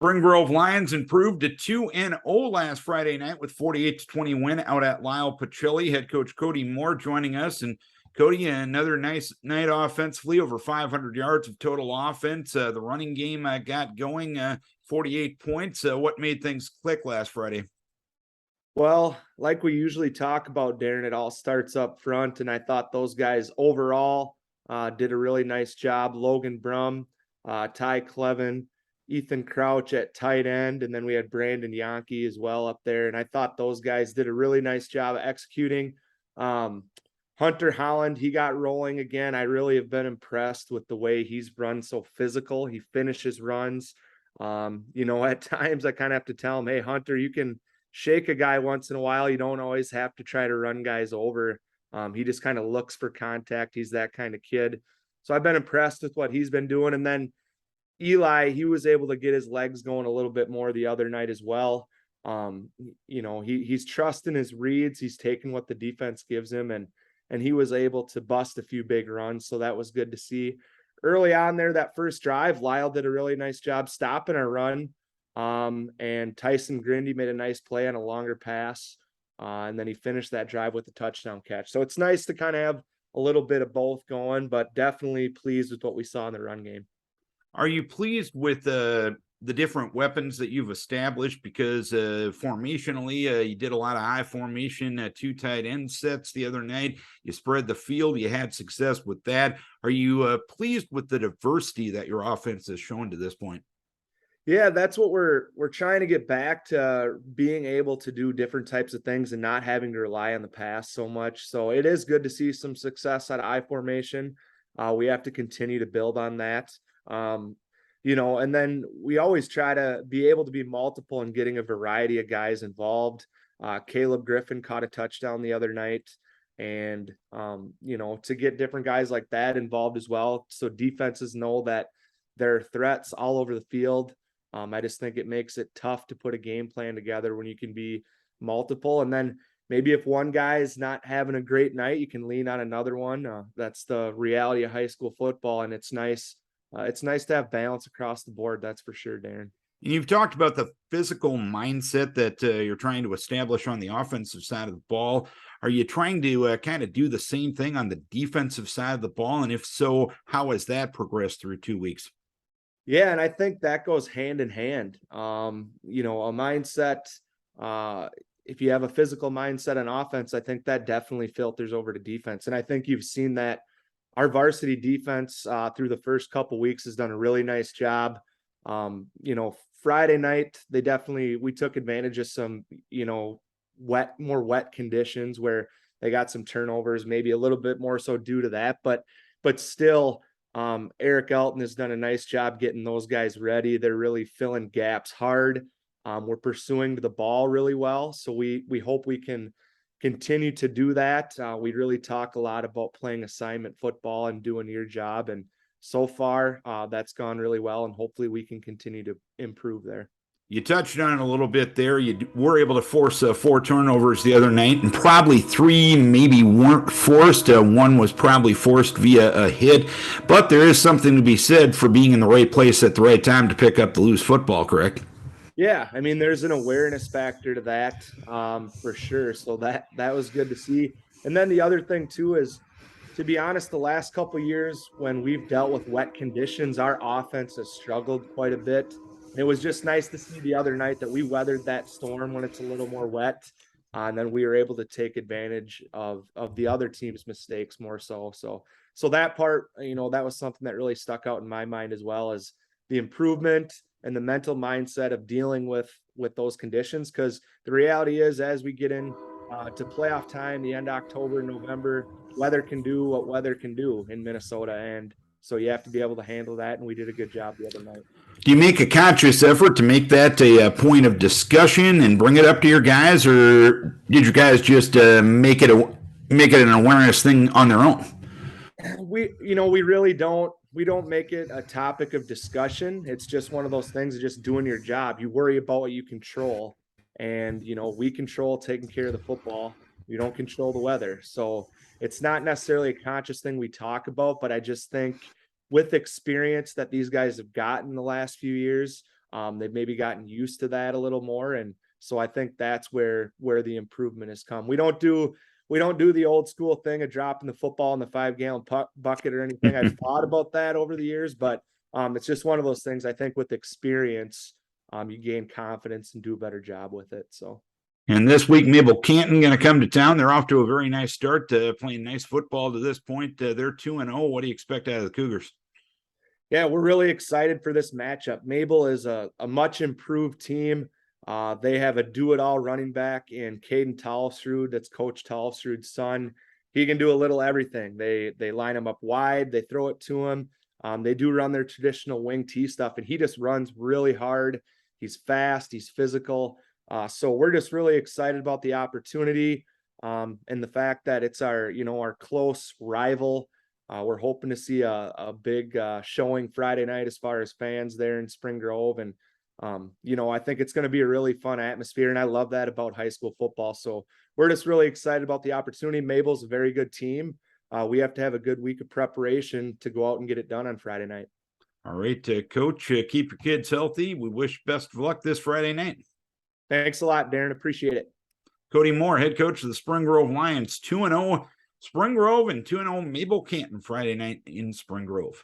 Spring Grove Lions improved to 2-0 last Friday night with 48-20 win out at Lyle Pachilli. Head coach Kody Moore joining us. And Kody, another nice night offensively, over 500 yards of total offense. The running game got going, 48 points. What made things click last Friday? Well, like we usually talk about, Darren, it all starts up front. And I thought those guys overall did a really nice job. Logan Brum, Ty Clevin, Ethan Crouch at tight end, and then we had Brandon Yankee as well up there. And I thought those guys did a really nice job of executing. Hunter Holland, he got rolling again. I really have been impressed with the way he's run so physical. He finishes runs. At times I kind of have to tell him, hey, Hunter, you can shake a guy once in a while. You don't always have to try to run guys over. He just kind of looks for contact. He's that kind of kid. So I've been impressed with what he's been doing. And then Eli, he was able to get his legs going a little bit more the other night as well. He's trusting his reads. He's taking what the defense gives him, and he was able to bust a few big runs. So that was good to see. Early on there, that first drive, Lyle did a really nice job stopping our run. And Tyson Grindy made a nice play on a longer pass. And then he finished that drive with a touchdown catch. So it's nice to kind of have a little bit of both going, but definitely pleased with what we saw in the run game. Are you pleased with the different weapons that you've established? Because formationally, you did a lot of high formation, 2 tight end sets the other night. You spread the field. You had success with that. Are you pleased with the diversity that your offense has shown to this point? Yeah, that's what we're trying to get back to, being able to do different types of things and not having to rely on the pass so much. So it is good to see some success out of I formation. We have to continue to build on that. And then we always try to be able to be multiple and getting a variety of guys involved. Caleb Griffin caught a touchdown the other night, and to get different guys like that involved as well, so defenses know that there are threats all over the field. I just think it makes it tough to put a game plan together when you can be multiple. And then maybe if one guy is not having a great night, you can lean on another one. That's the reality of high school football, and it's nice. It's nice to have balance across the board. That's for sure, Darren. And you've talked about the physical mindset that you're trying to establish on the offensive side of the ball. Are you trying to kind of do the same thing on the defensive side of the ball? And if so, how has that progressed through 2 weeks? Yeah, and I think that goes hand in hand. A mindset, if you have a physical mindset on offense, I think that definitely filters over to defense. And I think you've seen that our varsity defense through the first couple weeks has done a really nice job. Friday night, we took advantage of some, more wet conditions where they got some turnovers, maybe a little bit more so due to that, but still, Eric Elton has done a nice job getting those guys ready. They're really filling gaps hard. We're pursuing the ball really well. So we hope we can continue to do that. We really talk a lot about playing assignment football and doing your job. And so far, that's gone really well. And hopefully we can continue to improve there. You touched on it a little bit there. You were able to force 4 turnovers the other night, and probably 3 maybe weren't forced. One was probably forced via a hit. But there is something to be said for being in the right place at the right time to pick up the loose football, correct? Yeah, I mean, there's an awareness factor to that, for sure. So that was good to see. And then the other thing too is, to be honest, the last couple of years when we've dealt with wet conditions, our offense has struggled quite a bit. It was just nice to see the other night that we weathered that storm when it's a little more wet, and then we were able to take advantage of the other team's mistakes more so. So that part, that was something that really stuck out in my mind, as well as the improvement and the mental mindset of dealing with those conditions. Because the reality is, as we get in to playoff time, the end of October, November, weather can do what weather can do in Minnesota, and so you have to be able to handle that. And we did a good job the other night. Do you make a conscious effort to make that a point of discussion and bring it up to your guys, or did your guys just make it an awareness thing on their own? We really don't. We don't make it a topic of discussion. It's just one of those things of just doing your job. You worry about what you control, and we control taking care of the football. We don't control the weather, so it's not necessarily a conscious thing we talk about. But I just think, with experience that these guys have gotten the last few years, They've maybe gotten used to that a little more. And so I think that's where the improvement has come. We don't do the old school thing of dropping the football in the 5-gallon bucket or anything. I've thought about that over the years, but it's just one of those things. I think with experience, you gain confidence and do a better job with it. So. And this week, Mabel Canton going to come to town. They're off to a very nice start, playing nice football to this point. They're 2-0. What do you expect out of the Cougars? Yeah, we're really excited for this matchup. Mabel is a much improved team. They have a do-it-all running back in Caden Tolfsrud. That's Coach Tolfsrud's son. He can do a little everything. They line him up wide. They throw it to him. They do run their traditional wing T stuff, and he just runs really hard. He's fast. He's physical. So we're just really excited about the opportunity and the fact that it's our close rival. We're hoping to see a big showing Friday night as far as fans there in Spring Grove. And, I think it's going to be a really fun atmosphere. And I love that about high school football. So we're just really excited about the opportunity. Mabel's a very good team. We have to have a good week of preparation to go out and get it done on Friday night. All right, Coach, keep your kids healthy. We wish best of luck this Friday night. Thanks a lot, Darren. Appreciate it. Kody Moore, head coach of the Spring Grove Lions, 2-0 Spring Grove and 2-0 Mabel Canton Friday night in Spring Grove.